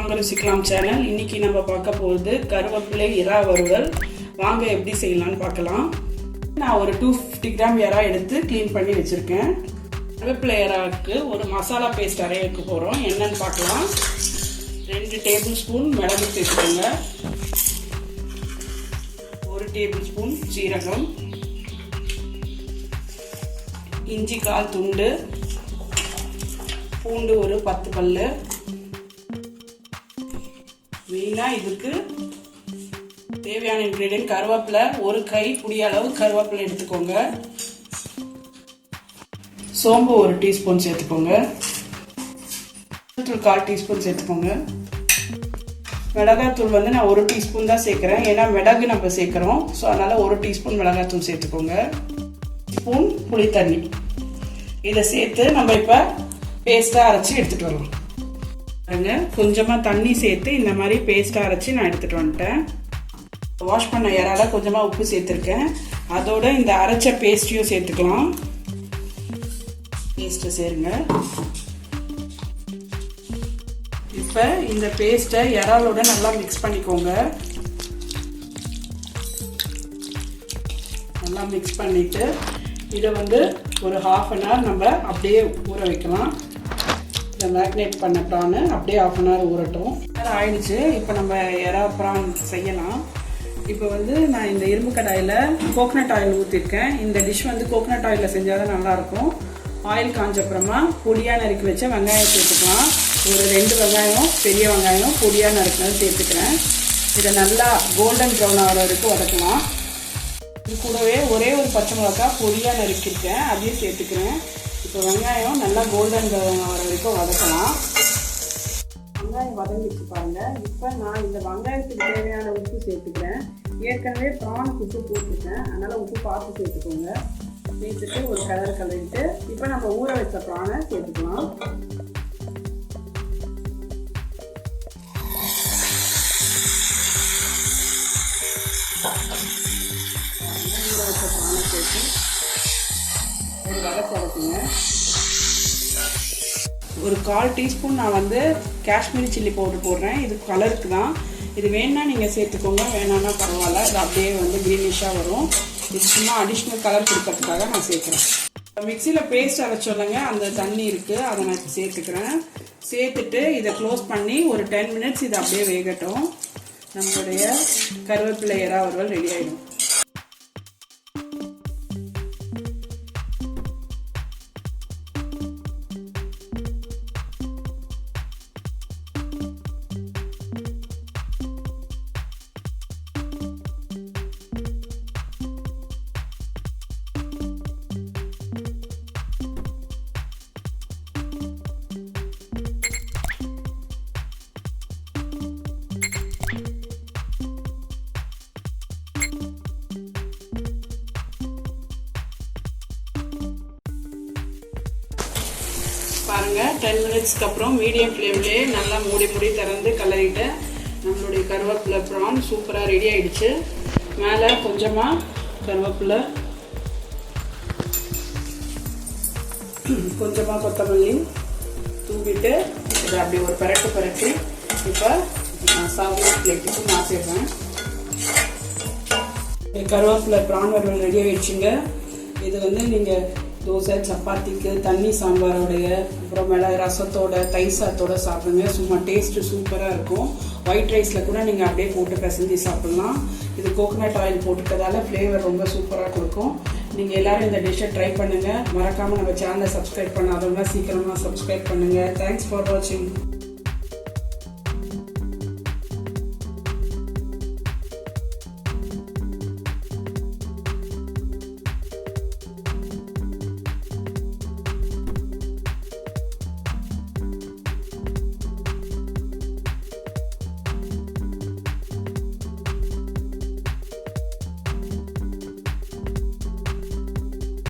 வாங்க ருசிக்கலாம் சேனல். இன்னைக்கு நம்ம பார்க்க போகிறது கருவேப்பிலை இறா வறுவல். வாங்க எப்படி செய்யலாம்னு பார்க்கலாம். நான் ஒரு 250 கிராம் இறா எடுத்து க்ளீன் பண்ணி வச்சுருக்கேன். கருவேப்பிலை இறாவுக்கு ஒரு மசாலா பேஸ்ட் அரைக்க போகிறோம். என்னன்னு பார்க்கலாம். 2 டேபிள் ஸ்பூன் மிளகு சேர்த்துக்கோங்க, 1 டேபிள் ஸ்பூன் சீரகம், இஞ்சி 1/4 துண்டு, பூண்டு ஒரு 10 பல்லு. மெயினாக இதுக்கு தேவையான இன்க்ரீடியன்ட் கருவேப்பிலை, ஒரு கை புடி அளவு கருவேப்பிலை எடுத்துக்கோங்க. சோம்பு 1 டீஸ்பூன் சேர்த்துக்கோங்க, 1/4 டீஸ்பூன் சேர்த்துக்கோங்க. மிளகாத்தூள் நான் 1 டீஸ்பூன் தான் சேர்க்குறேன், ஏன்னா மிளகு நம்ம சேர்க்குறோம். ஸோ அதனால் 1 டீஸ்பூன் மிளகாத்தூள் சேர்த்துக்கோங்க. ஸ்பூன் புளி தண்ணி இதை சேர்த்து நம்ம இப்போ பேஸ்ட்டாக அரைச்சி எடுத்துகிட்டு வரலாம். கொஞ்சமாக தண்ணி சேர்த்து இந்த மாதிரி பேஸ்ட்டாக அரைச்சி நான் எடுத்துகிட்டு வந்துட்டேன். வாஷ் பண்ண இறால கொஞ்சமாக உப்பு சேர்த்துருக்கேன். அதோட இந்த அரைச்ச பேஸ்ட்டையும் சேர்த்துக்கலாம். பேஸ்ட்டை சேருங்க. இப்போ இந்த பேஸ்ட்டை இறாலோட நல்லா மிக்ஸ் பண்ணிக்கோங்க. நல்லா மிக்ஸ் பண்ணிவிட்டு இதை ஒரு 1/2 அன் ஹவர் நம்ம அப்படியே ஊற வைக்கலாம். இந்த மேக்னேட் பண்ண ப்ரான் அப்படியே 1/2 அன் ஹவர் ஊறட்டும். ஆயிடுச்சு. இப்போ நம்ம இறா ப்ரான் செய்யலாம். இப்போ நான் இந்த இரும்பு கடாயில் கோகனட் ஆயில் ஊற்றிருக்கேன். இந்த டிஷ் கோகனட் ஆயிலில் செஞ்சால் தான் நல்லாயிருக்கும். ஆயில் காஞ்சப்புறமா பொடியாக நறுக்கி வச்ச வெங்காயம் சேர்த்துக்கலாம். ஒரு 2 வெங்காயம், பெரிய வெங்காயம் பொடியாக நறுக்கினது சேர்த்துக்கிறேன். இதை நல்லா கோல்டன் ப்ரௌன் ஆகிற வரைக்கும் வதக்கலாம். இது கூடவே ஒரே ஒரு பச்சை மிளகாய் பொடியாக நறுக்கிருக்கேன், அதையும் சேர்த்துக்கிறேன். இப்போ வெங்காயம் நல்லா கோல்டன் ப்ரௌன் ஆகிற வரைக்கும் வதக்கலாம். வெங்காயம் வதங்கிச்சு பாருங்கள். இப்போ நான் இந்த வெங்காயத்துக்கு தேவையான உப்பு சேர்த்துக்கிறேன். ஏற்கனவே ப்ரானுக்கு உப்பு போட்டுருக்கேன், அதனால் உப்பு பார்த்து சேர்த்துக்கோங்க. சேர்த்துட்டு ஒரு கலரிட்டு இப்போ நம்ம ஊற வச்ச ப்ரானை சேர்த்துக்கலாம். ஊற வச்ச ப்ரானை சேர்த்து ஒரு வதக்குங்க. ஒரு 1/4 டீஸ்பூன் நான் காஷ்மீரி சில்லி பவுடர் போடுறேன். இது கலருக்கு தான். இது வேணா நீங்கள் சேர்த்துக்கோங்க, வேணான்னா பரவாயில்ல. இது அப்படியே க்ரீனிஷாக வரும். இது சும்மா அடிஷ்னல் கலர் கொடுக்கறதுக்காக நான் சேர்க்குறேன். மிக்சியில் பேஸ்ட் அரைச்சோல்லங்க, அந்த தண்ணி இருக்குது, அதை நான் சேர்த்துக்கிறேன். சேர்த்துட்டு இதை க்ளோஸ் பண்ணி ஒரு 10 மினிட்ஸ் இதை அப்படியே வேகட்டும். நம்மளுடைய கருவேப்பிலை இறா வறுவல் ரெடி ஆகிடும். பாருங்க, 10 மினிட்ஸ்க்கு அப்புறம் மீடியம் ஃப்ளேம்லேயே நல்லா மூடி திறந்து கலரிட்டு நம்மளுடைய கருவேப்பிலை ப்ரான் சூப்பராக ரெடி ஆகிடுச்சு. மேலே கொஞ்சமாக கருவேப்பிலை, கொஞ்சமாக கொத்தமல்லி தூவிட்டு இதை அப்படி ஒரு பரட்டி இப்போ நான் சர்விங் பிளேட்டுக்கு மாற்றிடுறேன். கருவேப்பிலை ப்ரான் வறுவல் ரெடி ஆகிடுச்சுங்க. இது நீங்கள் தோசை, சப்பாத்திக்கு, தண்ணி சாம்பாரோடைய, அப்புறம் மிளகு ரசத்தோட, தயிர் சாதத்தோட சாப்பிடுங்க. சும்மா டேஸ்ட்டு சூப்பராக இருக்கும். ஒயிட் ரைஸில் கூட நீங்கள் அப்படியே போட்டு பிசைஞ்சு சாப்பிட்லாம். இது கோகனட் ஆயில் போட்டுக்கிறதால ஃப்ளேவர் ரொம்ப சூப்பராக கொடுக்கும். நீங்கள் எல்லோரும் இந்த டிஷ்ஷை ட்ரை பண்ணுங்கள். மறக்காமல் நம்ம சேனலை சப்ஸ்கிரைப் பண்ணாதவங்க சீக்கிரமாக சப்ஸ்கிரைப் பண்ணுங்கள். தேங்க்ஸ் ஃபார் வாட்சிங்.